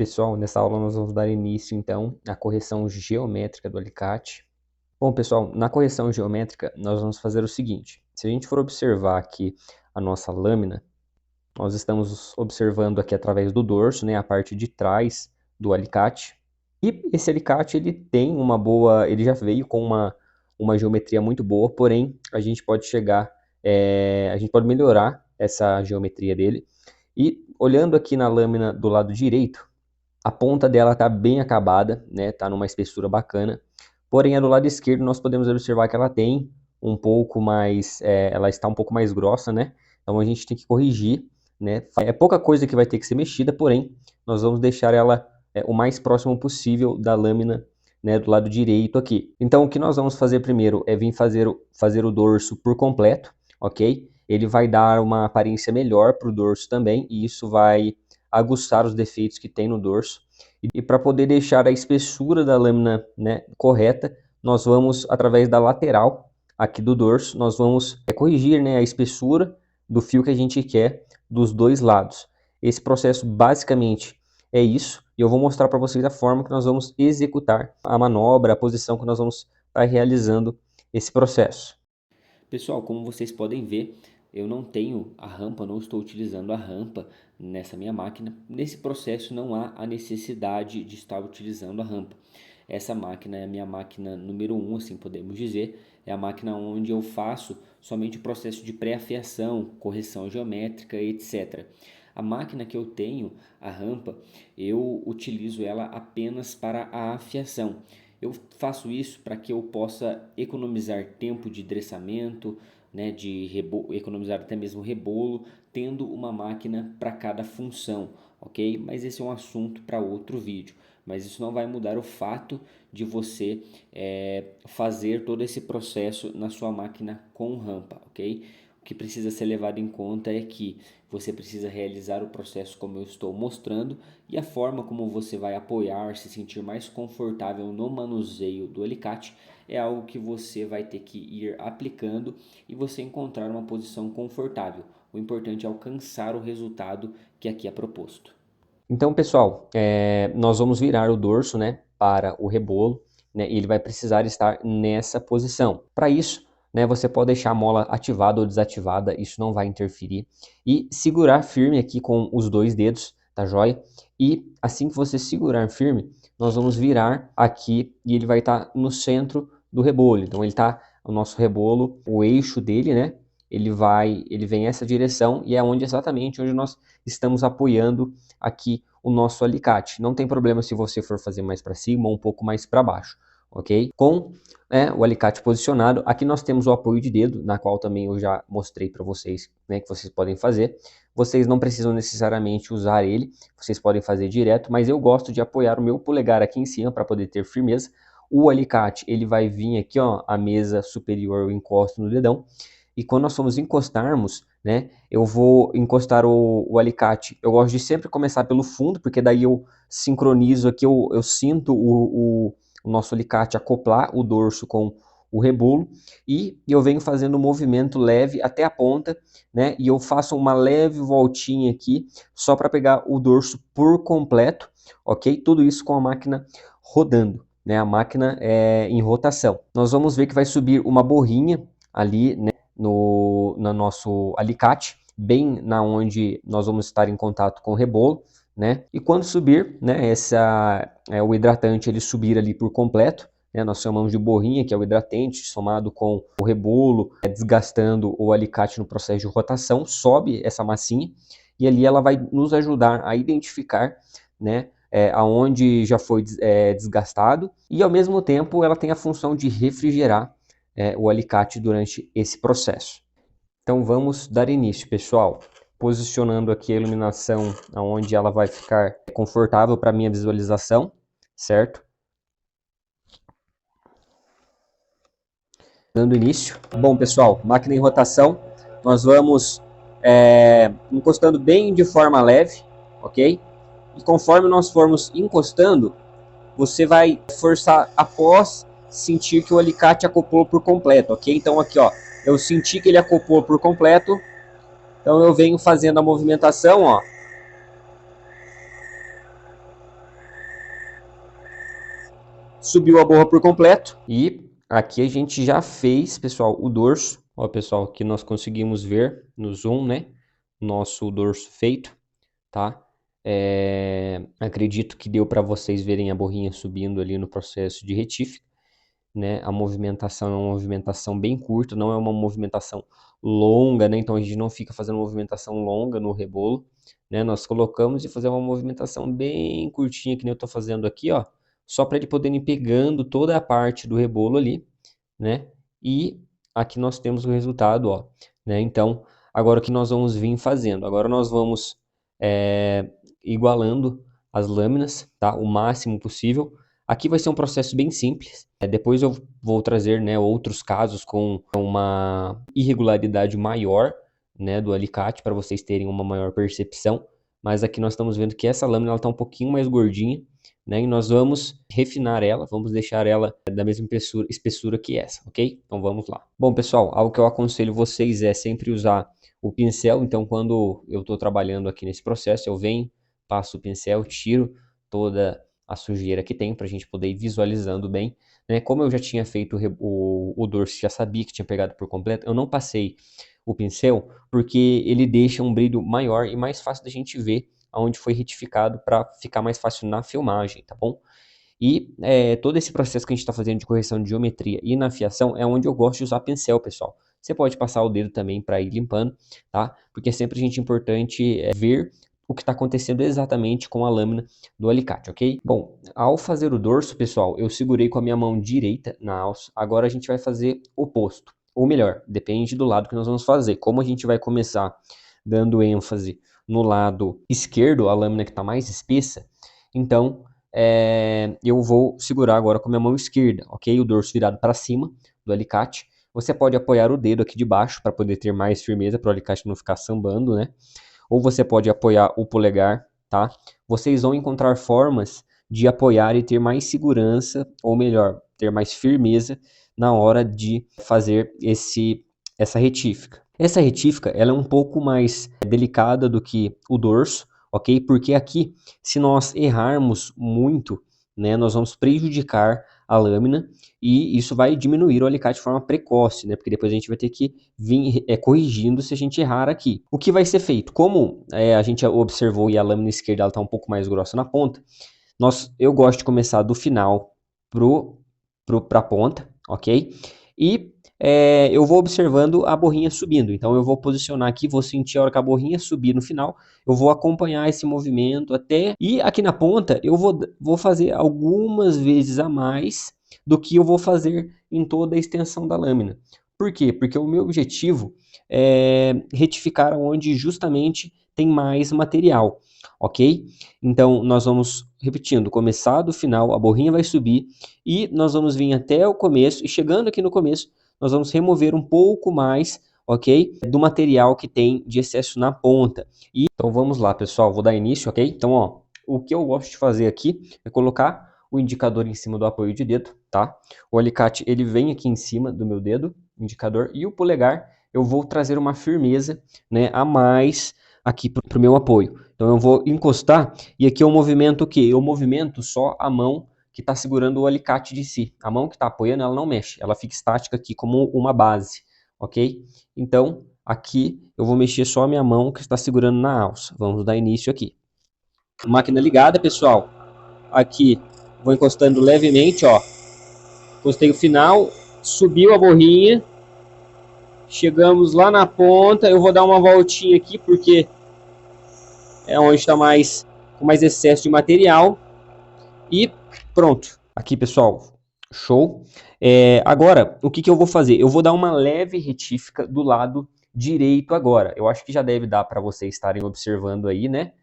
pessoal, nessa aula nós vamos dar início então à correção geométrica do alicate. Bom pessoal, na correção geométrica nós vamos fazer o seguinte: se a gente for observar aqui a nossa lâmina, nós estamos observando aqui através do dorso, né, a parte de trás do alicate. E esse alicate ele já veio com uma geometria muito boa, porém a gente pode a gente pode melhorar essa geometria dele. E olhando aqui na lâmina do lado direito, a ponta dela está bem acabada, né? Está numa espessura bacana. Porém, a do lado esquerdo nós podemos observar que ela tem um pouco mais, ela está um pouco mais grossa, né? Então a gente tem que corrigir, né? É pouca coisa que vai ter que ser mexida, porém nós vamos deixar ela o mais próximo possível da lâmina, né, do lado direito aqui. Então o que nós vamos fazer primeiro é vir fazer o dorso por completo, ok? Ele vai dar uma aparência melhor para o dorso também, e isso vai aguçar os defeitos que tem no dorso. E para poder deixar a espessura da lâmina, né, correta, nós vamos, através da lateral aqui do dorso, nós vamos corrigir, né, a espessura do fio que a gente quer dos dois lados. Esse processo basicamente é isso, e eu vou mostrar para vocês a forma que nós vamos executar a manobra, a posição que nós vamos estar realizando esse processo. Pessoal, como vocês podem ver, eu não tenho a rampa, não estou utilizando a rampa nessa minha máquina. Nesse processo não há a necessidade de estar utilizando a rampa. Essa máquina é a minha máquina número 1, assim podemos dizer. É a máquina onde eu faço somente o processo de pré-afiação, correção geométrica, etc. A máquina que eu tenho, a rampa, eu utilizo ela apenas para a afiação. Eu faço isso para que eu possa economizar tempo de dressamento, né, economizar até mesmo rebolo, tendo uma máquina para cada função, ok? Mas esse é um assunto para outro vídeo. Mas isso não vai mudar o fato de você fazer todo esse processo na sua máquina com rampa, ok? O que precisa ser levado em conta é que você precisa realizar o processo como eu estou mostrando, e a forma como você vai apoiar, se sentir mais confortável no manuseio do alicate é algo que você vai ter que ir aplicando e você encontrar uma posição confortável. O importante é alcançar o resultado que aqui é proposto. Então, pessoal, nós vamos virar o dorso, né, para o rebolo, né, e ele vai precisar estar nessa posição. Para isso, né, você pode deixar a mola ativada ou desativada, isso não vai interferir. E segurar firme aqui com os dois dedos, tá joia? E assim que você segurar firme, nós vamos virar aqui e ele vai estar no centro do rebolo. Então, o nosso rebolo, o eixo dele, né, ele vem essa direção e é exatamente onde nós estamos apoiando aqui o nosso alicate. Não tem problema se você for fazer mais para cima ou um pouco mais para baixo, ok? Com o alicate posicionado, aqui nós temos o apoio de dedo, na qual também eu já mostrei para vocês, né, que vocês podem fazer. Vocês não precisam necessariamente usar ele, vocês podem fazer direto, mas eu gosto de apoiar o meu polegar aqui em cima para poder ter firmeza. O alicate, ele vai vir aqui, ó, a mesa superior, eu encosto no dedão. E quando nós formos encostarmos, né, eu vou encostar o alicate. Eu gosto de sempre começar pelo fundo, porque daí eu sincronizo aqui, eu sinto o nosso alicate acoplar o dorso com o rebolo, e eu venho fazendo um movimento leve até a ponta, né, e eu faço uma leve voltinha aqui, só para pegar o dorso por completo, ok? Tudo isso com a máquina rodando, né, a máquina em rotação. Nós vamos ver que vai subir uma borrinha ali, né, no nosso alicate, bem na onde nós vamos estar em contato com o rebolo, né? E quando subir, né, o hidratante ele subir ali por completo, né, nós chamamos de borrinha, que é o hidratante, somado com o rebolo, desgastando o alicate no processo de rotação, sobe essa massinha, e ali ela vai nos ajudar a identificar, né, aonde já foi desgastado, e ao mesmo tempo ela tem a função de refrigerar o alicate durante esse processo. Então vamos dar início, pessoal, posicionando aqui a iluminação onde ela vai ficar confortável para minha visualização, certo? Dando início. Bom, pessoal, máquina em rotação, nós vamos encostando bem de forma leve, ok? E conforme nós formos encostando, você vai forçar após sentir que o alicate acoplou por completo, ok? Então aqui, ó, eu senti que ele acoplou por completo, então eu venho fazendo a movimentação, ó, subiu a borra por completo. E aqui a gente já fez, pessoal, o dorso. Ó, pessoal, que nós conseguimos ver no zoom, né? Nosso dorso feito, tá? Acredito que deu para vocês verem a borrinha subindo ali no processo de retífica, né? A movimentação é uma movimentação bem curta, não é uma movimentação longa, né? Então a gente não fica fazendo movimentação longa no rebolo, né? Nós colocamos e fazer uma movimentação bem curtinha, que nem eu tô fazendo aqui, ó, só para ele poder ir pegando toda a parte do rebolo ali, né? E aqui nós temos o resultado, ó, né? Então, agora o que nós vamos vir fazendo? Agora nós vamos igualando as lâminas, tá? O máximo possível. Aqui vai ser um processo bem simples. Depois eu vou trazer, né, outros casos com uma irregularidade maior, né, do alicate, para vocês terem uma maior percepção. Mas aqui nós estamos vendo que essa lâmina está um pouquinho mais gordinha, né, e nós vamos refinar ela, vamos deixar ela da mesma espessura que essa, ok? Então vamos lá. Bom, pessoal, algo que eu aconselho vocês é sempre usar o pincel. Então quando eu estou trabalhando aqui nesse processo, eu venho, passo o pincel, tiro toda a sujeira que tem para a gente poder ir visualizando bem, né? Como eu já tinha feito o dorso, já sabia que tinha pegado por completo, eu não passei o pincel porque ele deixa um brilho maior e mais fácil da gente ver aonde foi retificado, para ficar mais fácil na filmagem, tá bom? E todo esse processo que a gente está fazendo de correção de geometria e na fiação é onde eu gosto de usar pincel, pessoal. Você pode passar o dedo também para ir limpando, tá? Porque é sempre importante ver o que está acontecendo exatamente com a lâmina do alicate, ok? Bom, ao fazer o dorso, pessoal, eu segurei com a minha mão direita na alça. Agora a gente vai fazer o oposto. Ou melhor, depende do lado que nós vamos fazer. Como a gente vai começar dando ênfase no lado esquerdo, a lâmina que está mais espessa, então eu vou segurar agora com a minha mão esquerda, ok? O dorso virado para cima do alicate. Você pode apoiar o dedo aqui de baixo para poder ter mais firmeza, para o alicate não ficar sambando, né? Ou você pode apoiar o polegar, tá? Vocês vão encontrar formas de apoiar e ter mais segurança, ou melhor, ter mais firmeza na hora de fazer essa retífica. Essa retífica, ela é um pouco mais delicada do que o dorso, ok? Porque aqui, se nós errarmos muito, né, nós vamos prejudicar a lâmina e isso vai diminuir o alicate de forma precoce, né? Porque depois a gente vai ter que vir corrigindo se a gente errar aqui. O que vai ser feito? Como a gente observou e a lâmina esquerda está um pouco mais grossa na ponta, eu gosto de começar do final para a ponta, ok? E eu vou observando a borrinha subindo. Então eu vou posicionar aqui, vou sentir a hora que a borrinha subir no final, eu vou acompanhar esse movimento até... E aqui na ponta eu vou fazer algumas vezes a mais do que eu vou fazer em toda a extensão da lâmina. Por quê? Porque o meu objetivo é retificar onde justamente tem mais material, ok? Então nós vamos repetindo, começar do final, a borrinha vai subir e nós vamos vir até o começo, e chegando aqui no começo, nós vamos remover um pouco mais, ok? Do material que tem de excesso na ponta. Então vamos lá, pessoal, vou dar início, ok? Então, ó, o que eu gosto de fazer aqui é colocar o indicador em cima do apoio de dedo, tá? O alicate, ele vem aqui em cima do meu dedo, indicador, e o polegar, eu vou trazer uma firmeza, né, a mais aqui para o meu apoio. Então eu vou encostar, e aqui eu movimento o quê? Eu movimento só a mão que está segurando o alicate de si. A mão que está apoiando, ela não mexe, ela fica estática aqui como uma base, ok? Então, aqui eu vou mexer só a minha mão que está segurando na alça. Vamos dar início aqui. Máquina ligada, pessoal. Aqui, vou encostando levemente, ó. Encostei o final, subiu a borrinha. Chegamos lá na ponta, eu vou dar uma voltinha aqui, porque é onde está com mais excesso de material. E pronto. Aqui, pessoal, show. Agora, o que eu vou fazer? Eu vou dar uma leve retífica do lado direito agora. Eu acho que já deve dar para vocês estarem observando aí, né?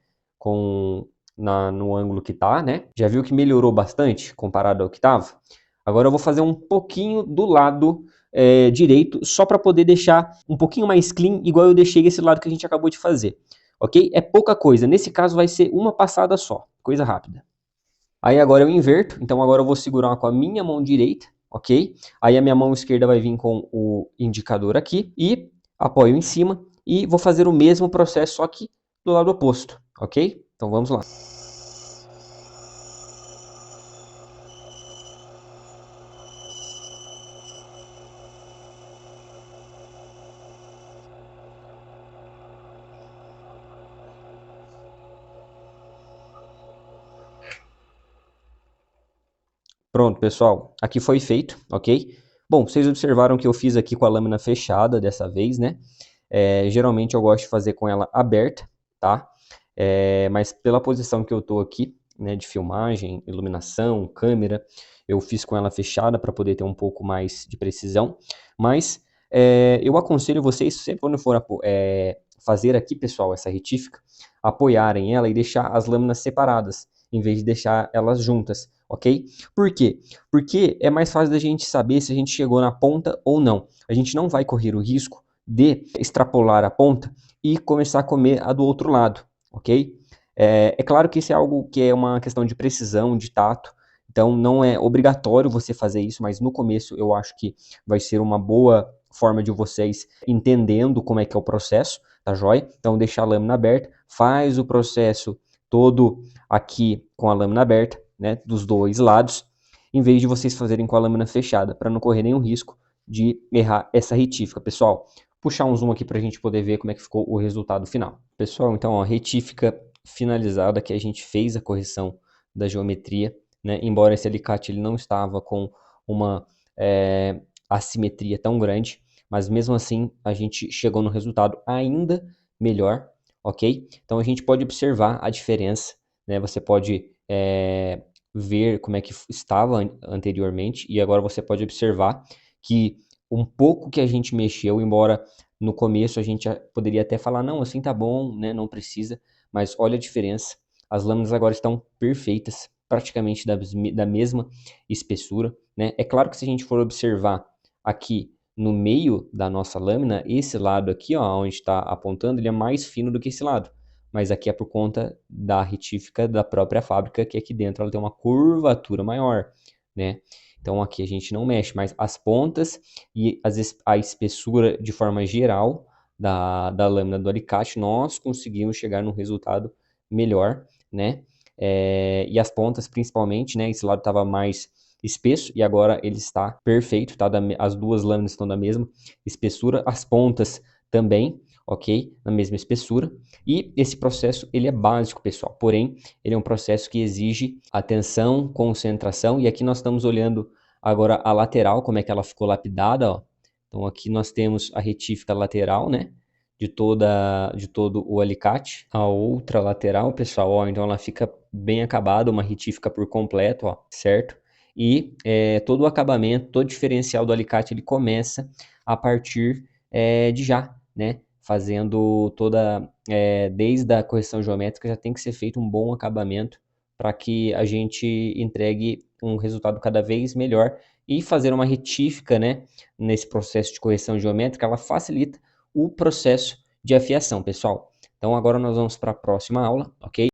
No ângulo que tá, né? Já viu que melhorou bastante comparado ao que tava? Agora eu vou fazer um pouquinho do lado direito, só para poder deixar um pouquinho mais clean, igual eu deixei esse lado que a gente acabou de fazer. Ok? É pouca coisa. Nesse caso vai ser uma passada só. Coisa rápida. Aí agora eu inverto, então agora eu vou segurar com a minha mão direita, ok? Aí a minha mão esquerda vai vir com o indicador aqui e apoio em cima e vou fazer o mesmo processo só que do lado oposto, ok? Então vamos lá. Pronto, pessoal, aqui foi feito, ok? Bom, vocês observaram que eu fiz aqui com a lâmina fechada dessa vez, né? Geralmente eu gosto de fazer com ela aberta, tá? Mas pela posição que eu tô aqui, né, de filmagem, iluminação, câmera, eu fiz com ela fechada para poder ter um pouco mais de precisão. Mas eu aconselho vocês, sempre quando for fazer aqui, pessoal, essa retífica, apoiarem ela e deixar as lâminas separadas, em vez de deixar elas juntas, ok? Por quê? Porque é mais fácil da gente saber se a gente chegou na ponta ou não. A gente não vai correr o risco de extrapolar a ponta e começar a comer a do outro lado, ok? É claro que isso é algo que é uma questão de precisão, de tato, então não é obrigatório você fazer isso, mas no começo eu acho que vai ser uma boa forma de vocês entendendo como é que é o processo, tá joia? Então deixa a lâmina aberta, faz o processo todo aqui com a lâmina aberta, né, dos dois lados, em vez de vocês fazerem com a lâmina fechada, para não correr nenhum risco de errar essa retífica, pessoal. Puxar um zoom aqui para a gente poder ver como é que ficou o resultado final. Pessoal, então, ó, retífica finalizada, que a gente fez a correção da geometria, né? Embora esse alicate ele não estava com uma assimetria tão grande, mas mesmo assim a gente chegou no resultado ainda melhor, ok? Então a gente pode observar a diferença, né? Você pode ver como é que estava anteriormente e agora você pode observar que um pouco que a gente mexeu, embora no começo a gente poderia até falar, não, assim tá bom, né, não precisa, mas olha a diferença, as lâminas agora estão perfeitas, praticamente da mesma espessura, né? É claro que se a gente for observar aqui no meio da nossa lâmina, esse lado aqui, ó, onde está apontando, ele é mais fino do que esse lado, mas aqui é por conta da retífica da própria fábrica, que aqui dentro ela tem uma curvatura maior, né? Então aqui a gente não mexe, mas as pontas e a espessura de forma geral da lâmina do alicate, nós conseguimos chegar num resultado melhor, né? E as pontas principalmente, né? Esse lado estava mais espesso e agora ele está perfeito, tá? As duas lâminas estão da mesma espessura, as pontas também, ok? Na mesma espessura. E esse processo, ele é básico, pessoal, porém, ele é um processo que exige atenção, concentração, e aqui nós estamos olhando agora a lateral, como é que ela ficou lapidada, ó. Então aqui nós temos a retífica lateral, né? De todo o alicate. A outra lateral, pessoal, ó, então ela fica bem acabada, uma retífica por completo, ó, certo? E todo o acabamento, todo o diferencial do alicate, ele começa a partir de já, né? Fazendo desde a correção geométrica, já tem que ser feito um bom acabamento para que a gente entregue um resultado cada vez melhor e fazer uma retífica, né, nesse processo de correção geométrica, ela facilita o processo de afiação, pessoal. Então agora nós vamos para a próxima aula, ok?